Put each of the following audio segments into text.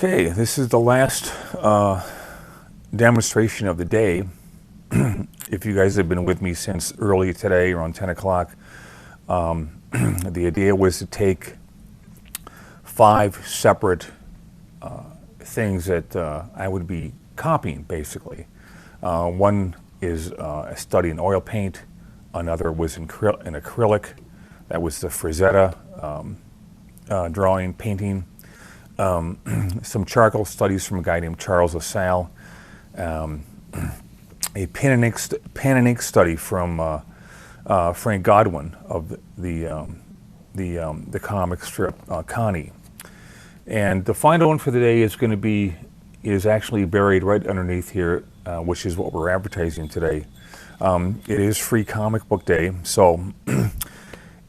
Okay, this is the last demonstration of the day. If you guys have been with me since early today, around 10 o'clock, the idea was to take 5 separate things that I would be copying, basically. One is a study in oil paint, another was in acrylic, that was the Frazetta drawing, painting. Some charcoal studies from a guy named Charles LaSalle, a pen and ink study from Frank Godwin of the comic strip Connie. And the final one for the day is actually buried right underneath here, which is what we're advertising today. It is Free Comic Book Day, so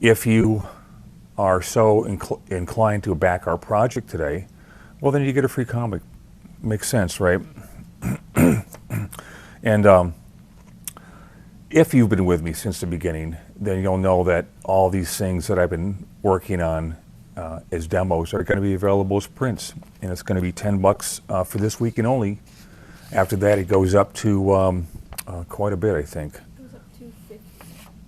if you are so inclined to back our project today, well, then you get a free comic. Makes sense, right? And if you've been with me since the beginning, then you'll know that all these things that I've been working on as demos are going to be available as prints, and it's going to be $10 for this weekend only. After that, it goes up to quite a bit, I think.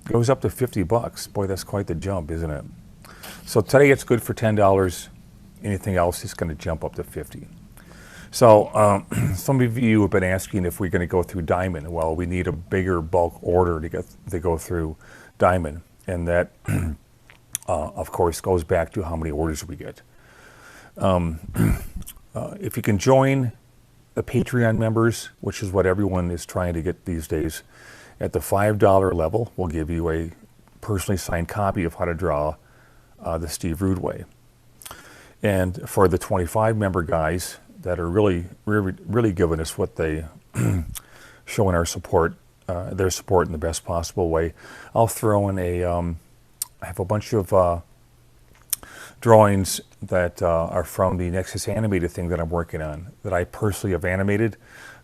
Goes up to $50. Boy, that's quite the jump, isn't it? So today it's good for $10. Anything else is going to jump up to $50. So some of you have been asking if we're going to go through Diamond. Well, we need a bigger bulk order to go through Diamond, and that, of course, goes back to how many orders we get. If you can join the Patreon members, which is what everyone is trying to get these days, at the $5 level, we'll give you a personally signed copy of how to draw the Steve Rude way. And for the 25 member guys that are really giving us what they showing our support, their support in the best possible way, I'll throw in I have a bunch of drawings that are from the Nexus animated thing that I'm working on that I personally have animated.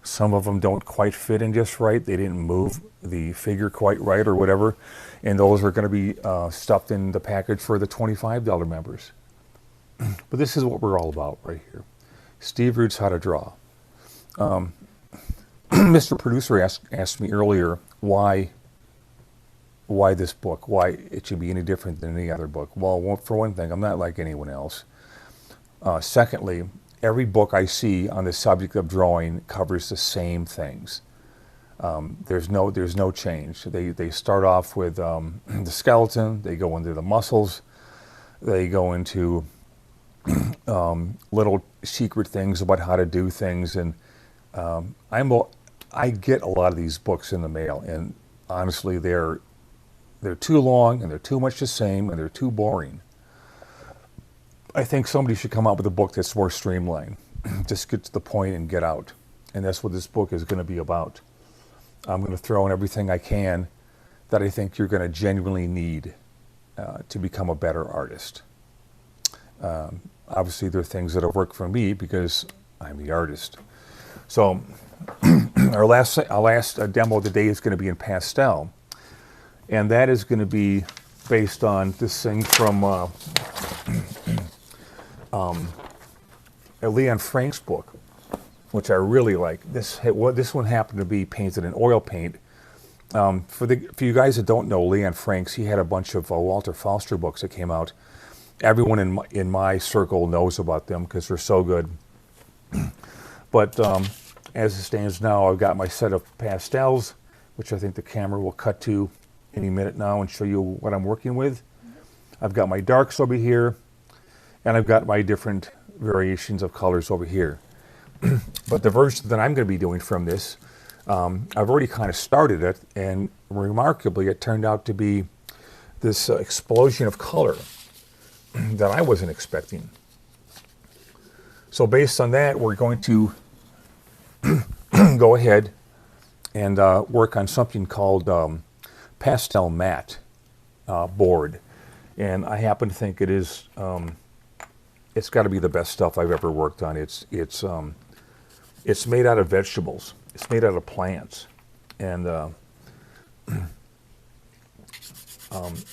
Some of them don't quite fit in just right. They didn't move the figure quite right or whatever. And those are going to be stuffed in the package for the $25 members. But this is what we're all about right here. Steve Rude's How to Draw. Mr. Producer asked me earlier why this book, why it should be any different than any other book. Well, for one thing, I'm not like anyone else. Secondly, every book I see on the subject of drawing covers the same things. There's no change. They start off with the skeleton, they go into the muscles, they go into little secret things about how to do things, and I get a lot of these books in the mail, and honestly, they're too long, and they're too much the same, and they're too boring. I think somebody should come out with a book that's more streamlined. Just get to the point and get out, and that's what this book is going to be about. I'm going to throw in everything I can that I think you're going to genuinely need to become a better artist. Obviously, there are things that have worked for me because I'm the artist. So our last demo of the day is going to be in Pastel, and that is going to be based on this thing from Leon Frank's book, which I really like. This one happened to be painted in oil paint. For you guys that don't know Leon Franks, he had a bunch of Walter Foster books that came out. Everyone in my circle knows about them because they're so good. But as it stands now, I've got my set of pastels, which I think the camera will cut to any minute now and show you what I'm working with. I've got my darks over here, and I've got my different variations of colors over here. But the version that I'm going to be doing from this, I've already kind of started it, and remarkably, it turned out to be this explosion of color that I wasn't expecting. So based on that, we're going to go ahead and work on something called Pastelmat board. And I happen to think it is, it's got to be the best stuff I've ever worked on. It's made out of vegetables. It's made out of plants. And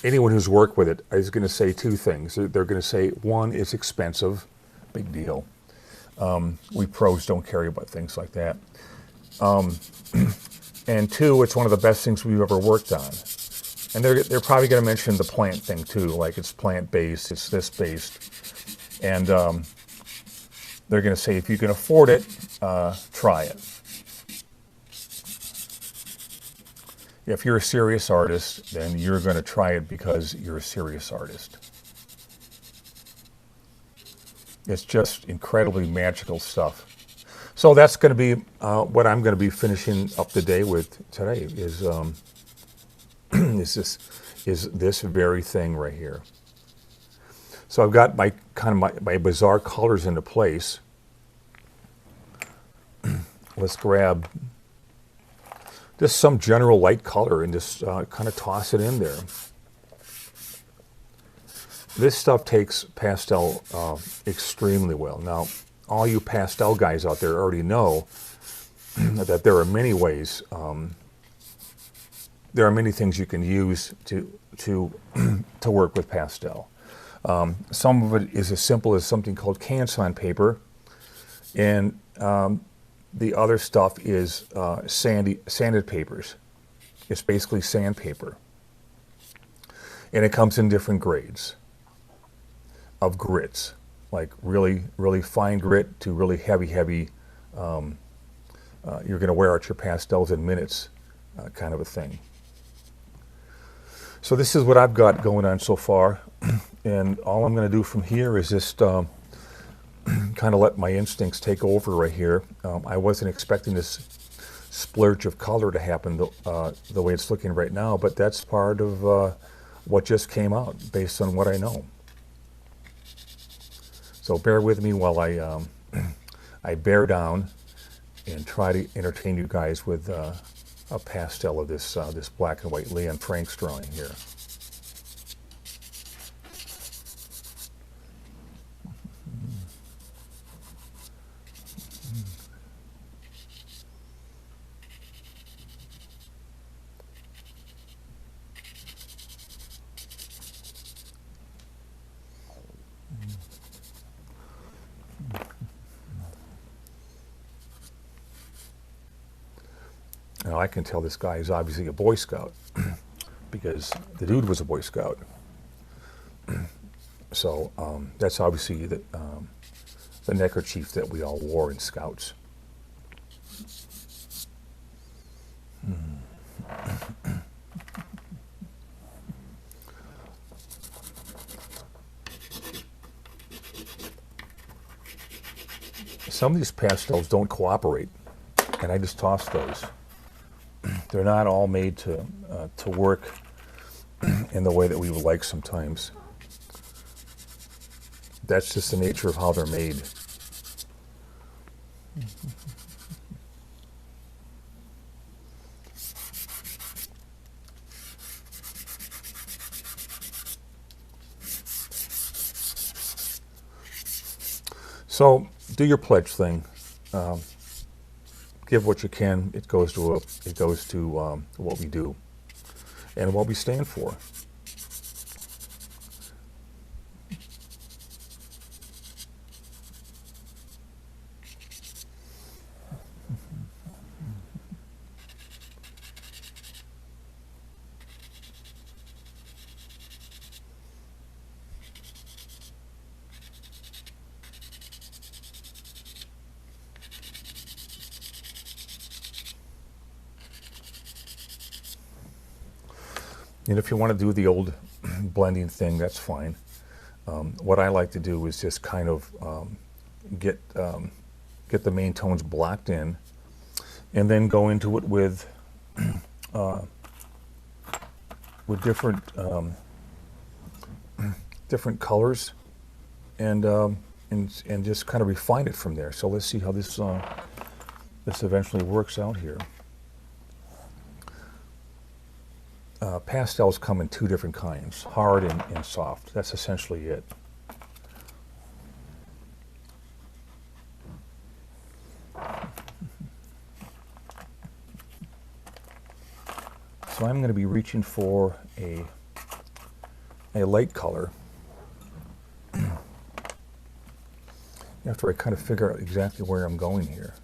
anyone who's worked with it is going to say 2 things. They're going to say, one, it's expensive, big deal. We pros don't care about things like that. And two, it's one of the best things we've ever worked on. And they're probably going to mention the plant thing too, like it's plant-based, it's this based. And they're going to say, if you can afford it, try it. If you're a serious artist, then you're going to try it because you're a serious artist. It's just incredibly magical stuff. So that's going to be what I'm going to be finishing up the day with today is this very thing right here. So I've got my my bizarre colors into place. Let's grab just some general light color and just kind of toss it in there. This stuff takes pastel extremely well. Now, all you pastel guys out there already know that there are many ways, there are many things you can use to work with pastel. Some of it is as simple as something called can-sign paper, and the other stuff is sanded papers. It's basically sandpaper. And it comes in different grades of grits, like really, really fine grit to really heavy, you're going to wear out your pastels in minutes kind of a thing. So this is what I've got going on so far. And all I'm going to do from here is just kind of let my instincts take over right here. I wasn't expecting this splurge of color to happen the way it's looking right now, but that's part of what just came out based on what I know. So bear with me while I bear down and try to entertain you guys with a pastel of this this black and white Leon Frank's drawing here. Now I can tell this guy is obviously a Boy Scout because the dude was a Boy Scout. So that's obviously the neckerchief that we all wore in Scouts. Some of these pastels don't cooperate, and I just toss those. They're not all made to work in the way that we would like sometimes. That's just the nature of how they're made. So do your pledge thing. Give what you can. It goes to what we do and what we stand for. And if you want to do the old blending thing, that's fine. What I like to do is just kind of get the main tones blocked in, and then go into it with different colors, and just kind of refine it from there. So let's see how this eventually works out here. Pastels come in two different kinds, hard and soft. That's essentially it. So I'm going to be reaching for a light color. after I kind of figure out exactly where I'm going here.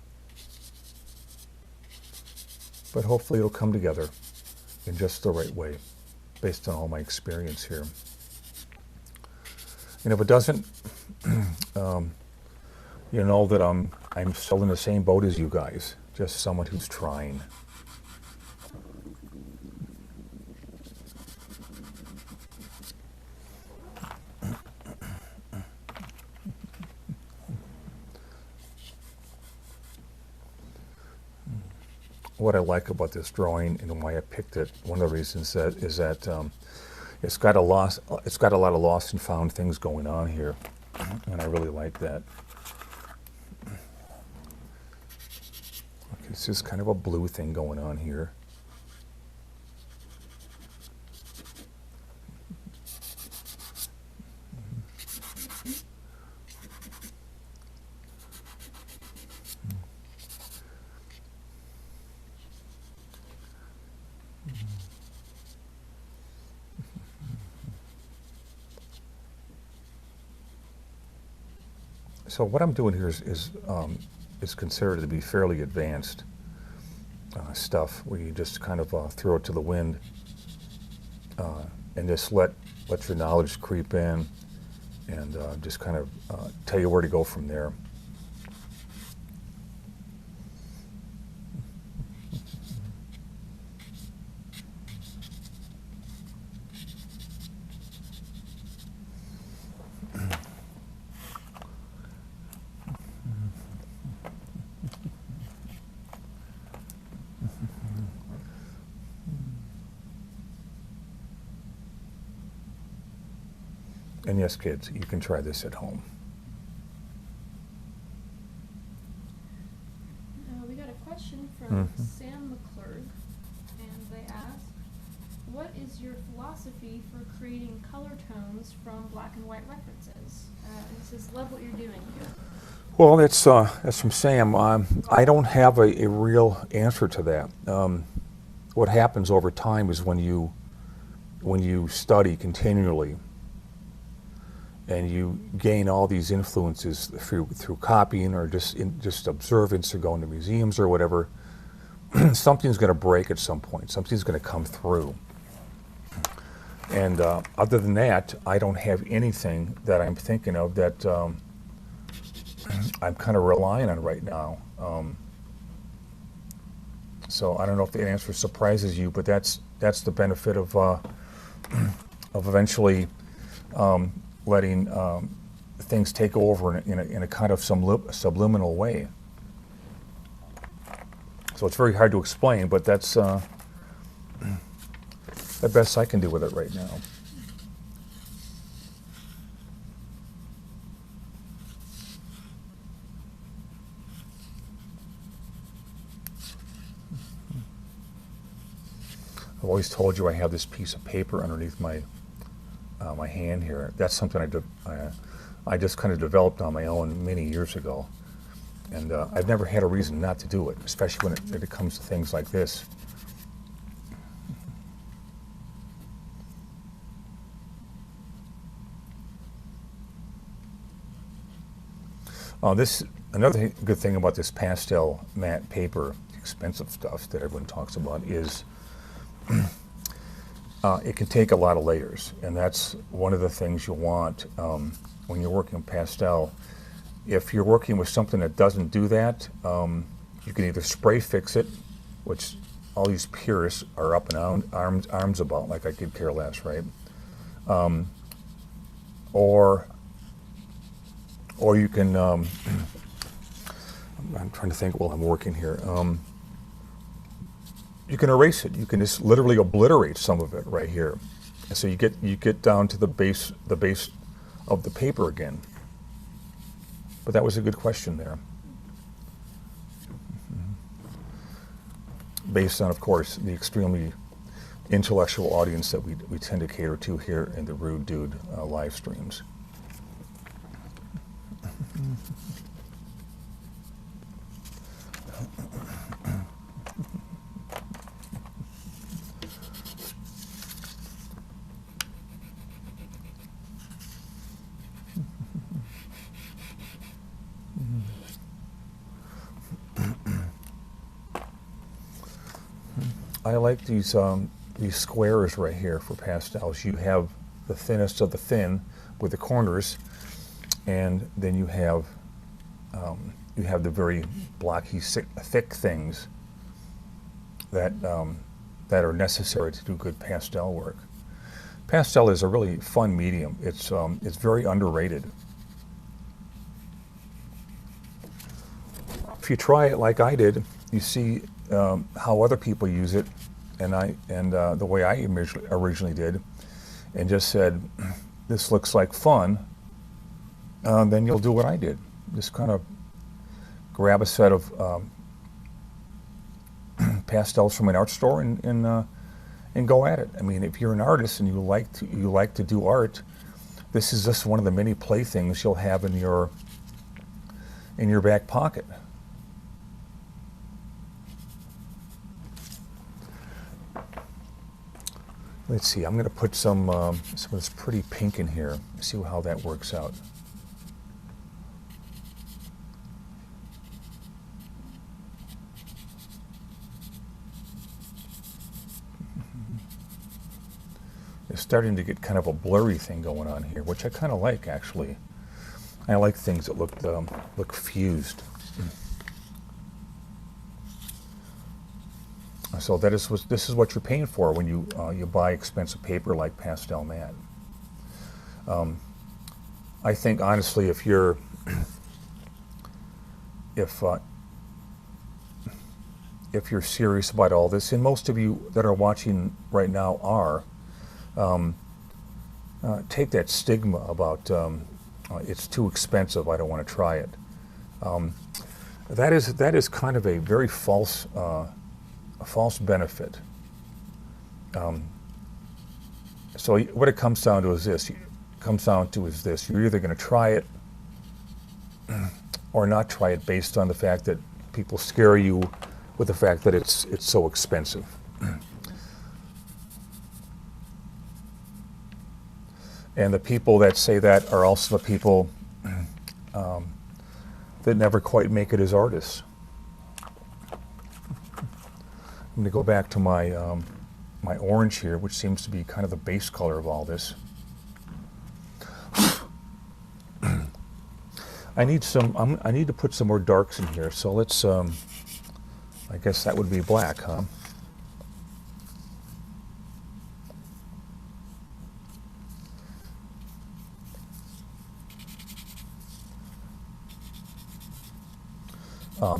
But hopefully it'll come together in just the right way, based on all my experience here. And if it doesn't, you know that I'm still in the same boat as you guys, just someone who's trying. What I like about this drawing and why I picked it, one of the reasons is that it's got a lot of lost and found things going on here, and I really like that. Okay, it's just kind of a blue thing going on here. So what I'm doing here is considered to be fairly advanced stuff, where you just kind of throw it to the wind and just let your knowledge creep in, and just kind of tell you where to go from there. And yes, kids, you can try this at home. We got a question from Sam McClurg, and they ask, what is your philosophy for creating color tones from black and white references? And it says, love what you're doing here. Well, that's from Sam. I don't have a real answer to that. What happens over time is when you study continually, and you gain all these influences through copying or just observance or going to museums or whatever, something's going to break at some point. Something's going to come through. And other than that, I don't have anything that I'm thinking of that I'm kind of relying on right now. So I don't know if the answer surprises you, but that's the benefit of eventually letting things take over in a kind of subliminal way. So it's very hard to explain, but that's the best I can do with it right now. I've always told you I have this piece of paper underneath my my hand here. That's something I just kind of developed on my own many years ago, and I've never had a reason not to do it, especially when it comes to things like this. Another good thing about this pastel matte paper, expensive stuff that everyone talks about, is it can take a lot of layers, and that's one of the things you want when you're working with pastel. If you're working with something that doesn't do that, you can either spray fix it, which all these purists are up in arms about, like I could care less, right? Or you can, I'm trying to think while I'm working here. You can erase it. You can just literally obliterate some of it right here, and so you get down to the base of the paper again. But that was a good question there, based on, of course, the extremely intellectual audience that we tend to cater to here in the Rude Dude live streams. I like these squares right here for pastels. You have the thinnest of the thin with the corners, and then you have the very blocky, thick things that that are necessary to do good pastel work. Pastel is a really fun medium. It's very underrated. If you try it like I did, you see how other people use it, and the way I originally did, and just said, "This looks like fun." Then you'll do what I did. Just kind of grab a set of pastels from an art store and go at it. I mean, if you're an artist and you like to do art, this is just one of the many playthings you'll have in your back pocket. Let's see. I'm going to put some of this pretty pink in here. See how that works out. It's starting to get kind of a blurry thing going on here, which I kind of like, actually. I like things that look fused. So this is what you're paying for when you buy expensive paper like Pastelmat. I think honestly, if you're serious about all this, and most of you that are watching right now are, take that stigma about it's too expensive, I don't want to try it. That is kind of a very false benefit. So what it comes down to is this. You're either going to try it or not try it based on the fact that people scare you with the fact that it's so expensive. And the people that say that are also the people that never quite make it as artists. I'm going to go back to my my orange here, which seems to be kind of the base color of all this. I need to put some more darks in here. So let's. I guess that would be black, huh?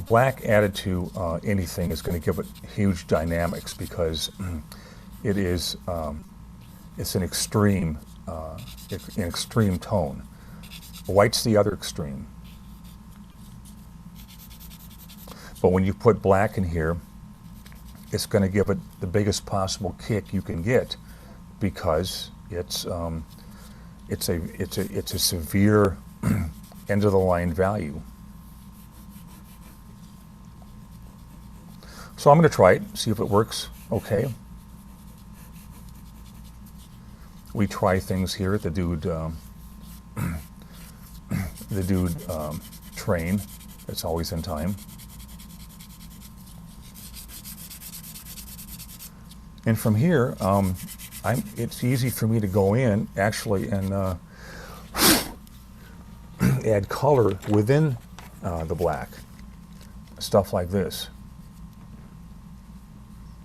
Black added to anything is going to give it huge dynamics because it is it's an extreme tone. White's the other extreme. But when you put black in here, it's going to give it the biggest possible kick you can get because it's a severe end of the line value. So I'm going to try it, see if it works okay. We try things here at the Dude train. It's always in time. And from here, it's easy for me to go in actually and add color within the black. Stuff like this.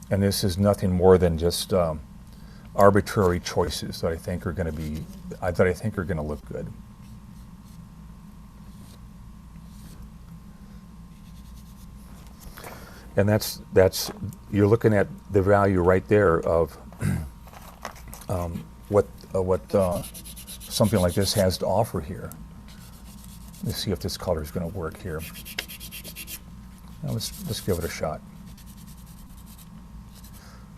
And this is nothing more than just arbitrary choices that I think are going to look good. And that's you're looking at the value right there of what something like this has to offer here. Let's see if this color is going to work here. Now let's give it a shot.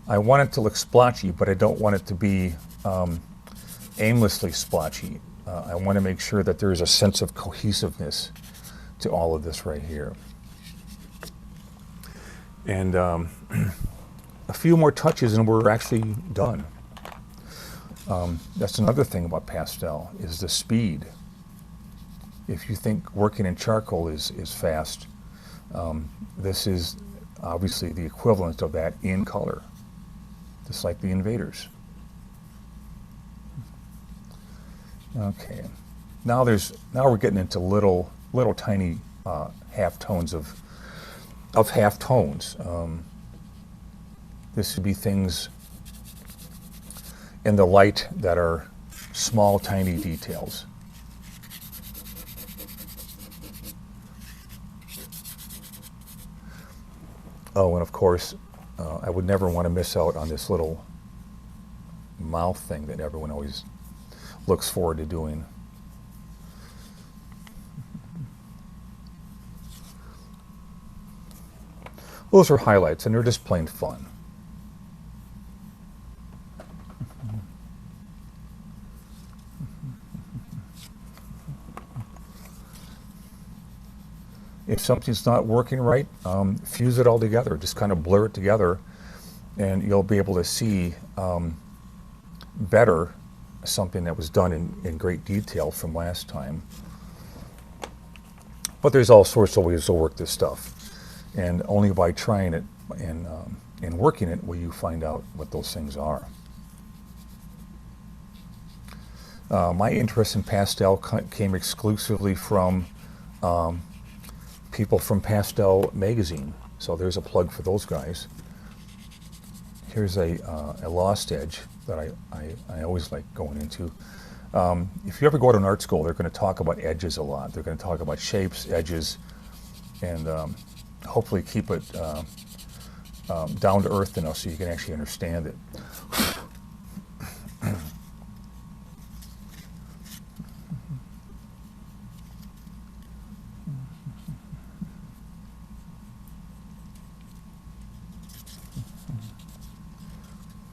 I want it to look splotchy, but I don't want it to be aimlessly splotchy. I want to make sure that there is a sense of cohesiveness to all of this right here. And a few more touches and we're actually done. That's another thing about pastel, is the speed. If you think working in charcoal is fast, this is obviously the equivalent of that in color, just like the invaders. Okay, now we're getting into little tiny half tones of half tones. This would be things in the light that are small, tiny details. Oh, and of course, I would never want to miss out on this little mouth thing that everyone always looks forward to doing. Those are highlights, and they're just plain fun. If something's not working right, fuse it all together. Just kind of blur it together, and you'll be able to see better something that was done in great detail from last time. But there's all sorts of ways to work this stuff, and only by trying it and working it will you find out what those things are. My interest in pastel came exclusively from people from Pastel magazine, so there's a plug for those guys. Here's a lost edge that I always like going into. If you ever go to an art school, they're going to talk about edges a lot. They're going to talk about shapes, edges, and hopefully keep it down to earth enough so you can actually understand it.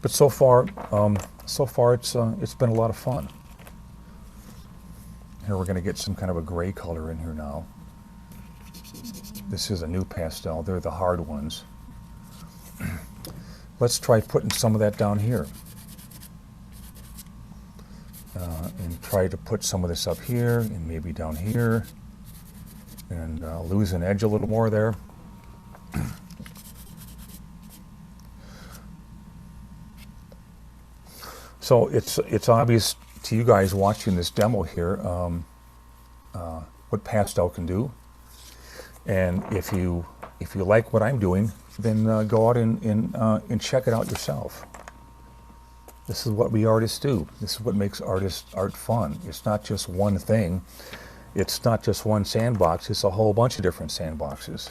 But so far it's been a lot of fun. Here we're going to get some kind of a gray color in here now. This is a new pastel. They're the hard ones. Let's try putting some of that down here. And try to put some of this up here and maybe down here. And lose an edge a little more there. So it's obvious to you guys watching this demo here what pastel can do, and if you like what I'm doing, then go out and check it out yourself. This is what we artists do. This is what makes art fun. It's not just one thing. It's not just one sandbox. It's a whole bunch of different sandboxes.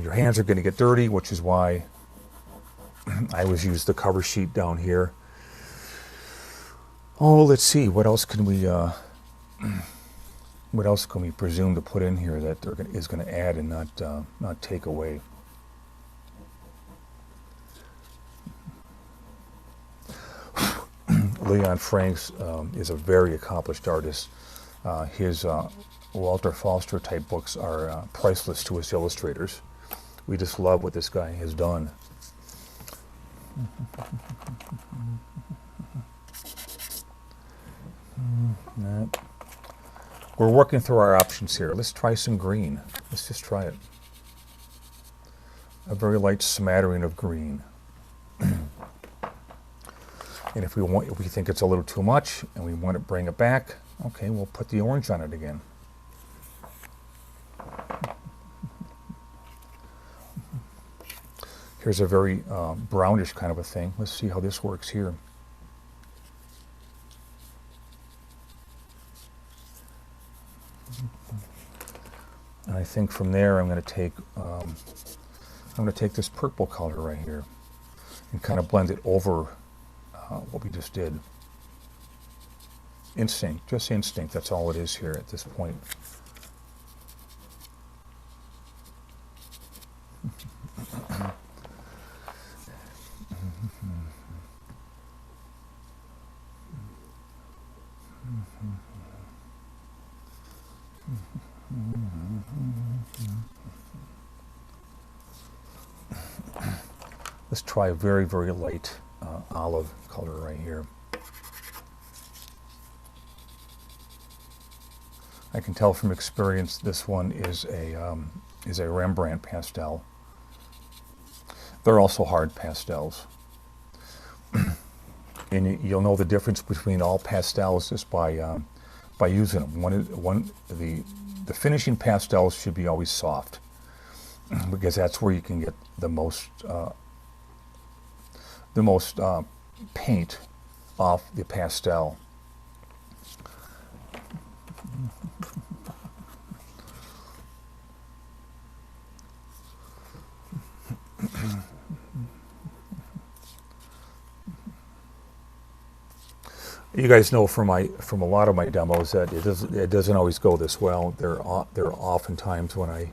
Your hands are going to get dirty, which is why I always use the cover sheet down here. Oh, let's see. What else can we presume to put in here that is going to add and not take away? Leon Franks is a very accomplished artist. His Walter Foster type books are priceless to us illustrators. We just love what this guy has done. We're working through our options here. Let's try some green. Let's just try it. A very light smattering of green. And if we think it's a little too much and we want to bring it back, okay, we'll put the orange on it again. Here's a very brownish kind of a thing. Let's see how this works here. And I think from there I'm going to take this purple color right here and kind of blend it over what we just did. Instinct, just instinct. That's all it is here at this point. Let's try a very, very light olive color right here. I can tell from experience this one is a Rembrandt pastel. They're also hard pastels. And you'll know the difference between all pastels just by using them. The finishing pastels should be always soft, because that's where you can get the most paint off the pastel. You guys know from a lot of my demos that it doesn't always go this well. There are often times when I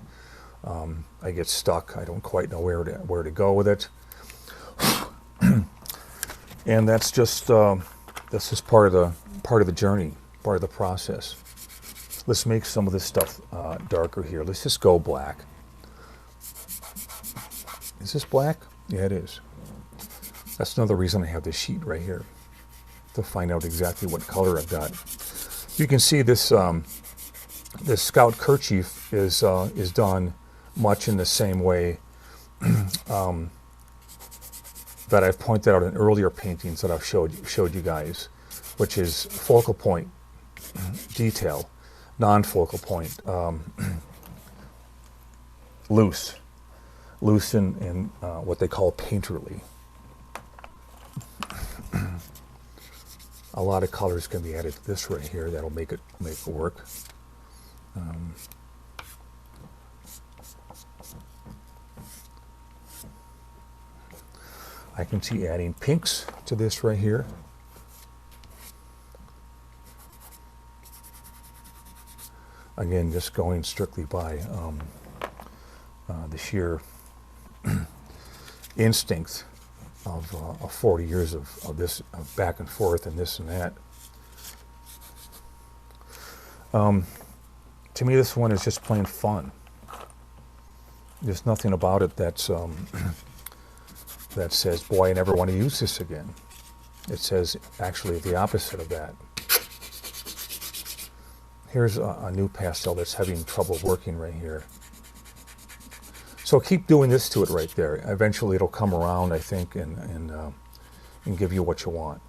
get stuck. I don't quite know where to go with it, and that's just part of the journey, part of the process. Let's make some of this stuff darker here. Let's just go black. Is this black? Yeah, it is. That's another reason I have this sheet right here, to find out exactly what color I've got. You can see this this scout kerchief is done much in the same way that I've pointed out in earlier paintings that I've showed you guys, which is focal point detail, non-focal point, loose in what they call painterly. A lot of colors can be added to this right here. That'll make it work. I can see adding pinks to this right here. Again, just going strictly by the sheer instinct of 40 years of this back and forth and this and that. To me, this one is just plain fun. There's nothing about it that's that says, boy, I never want to use this again. It says actually the opposite of that. Here's a new pastel that's having trouble working right here. So keep doing this to it right there. Eventually it'll come around, I think, and give you what you want.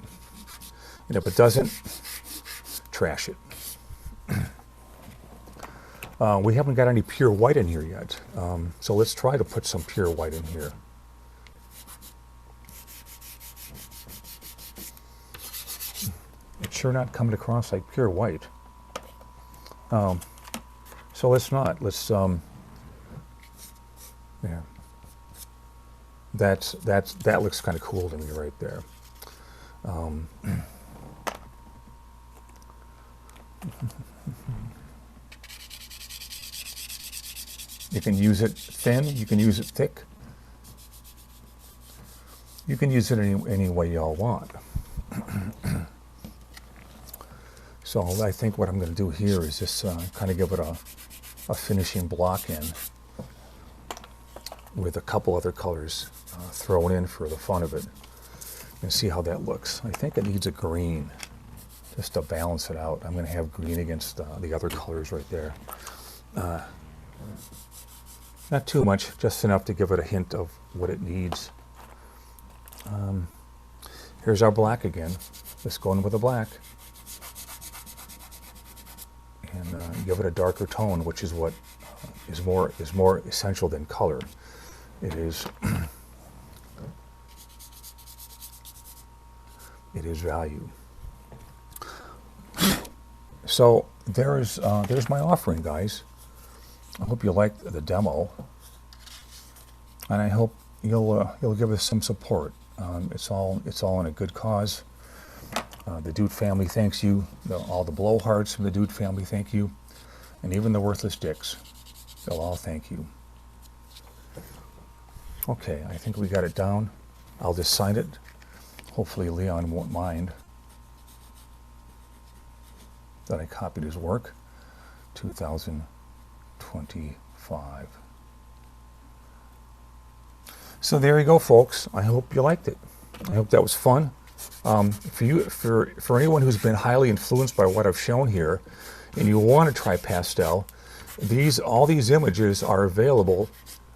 And if it doesn't, trash it. We haven't got any pure white in here yet. So let's try to put some pure white in here. It's sure not coming across like pure white. So let's not. Let's yeah. That looks kind of cool to me right there. You can use it thin. You can use it thick. You can use it any way y'all want. So I think what I'm going to do here is just kind of give it a finishing block in with a couple other colors thrown in for the fun of it, and see how that looks. I think it needs a green just to balance it out. I'm going to have green against the other colors right there. Not too much, just enough to give it a hint of what it needs. Here's our black again. Let's go in with a black. And give it a darker tone, which is what is more essential than color. It is value. So there's my offering, guys. I hope you liked the demo, and I hope you'll give us some support. It's all in a good cause. The Dude family thanks you. All the blowhards from the Dude family thank you, and even the worthless dicks, they'll all thank you. Okay, I think we got it down. I'll just sign it. Hopefully Leon won't mind that I copied his work. 2025. So there you go, folks. I hope you liked it. I hope that was fun. For anyone who's been highly influenced by what I've shown here, and you want to try Pastel, all these images are available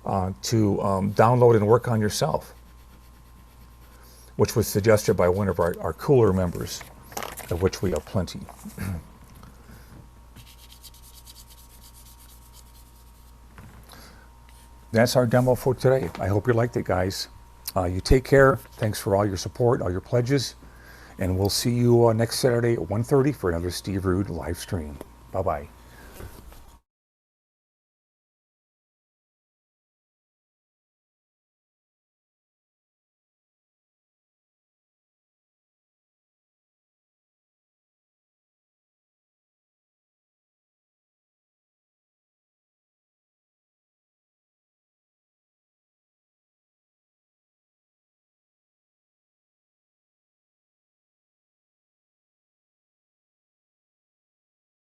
to download and work on yourself, which was suggested by one of our cooler members, of which we have plenty. That's our demo for today. I hope you liked it, guys. You take care. Thanks for all your support, all your pledges, and we'll see you next Saturday at 1:30 for another Steve Rude live stream. Bye-bye.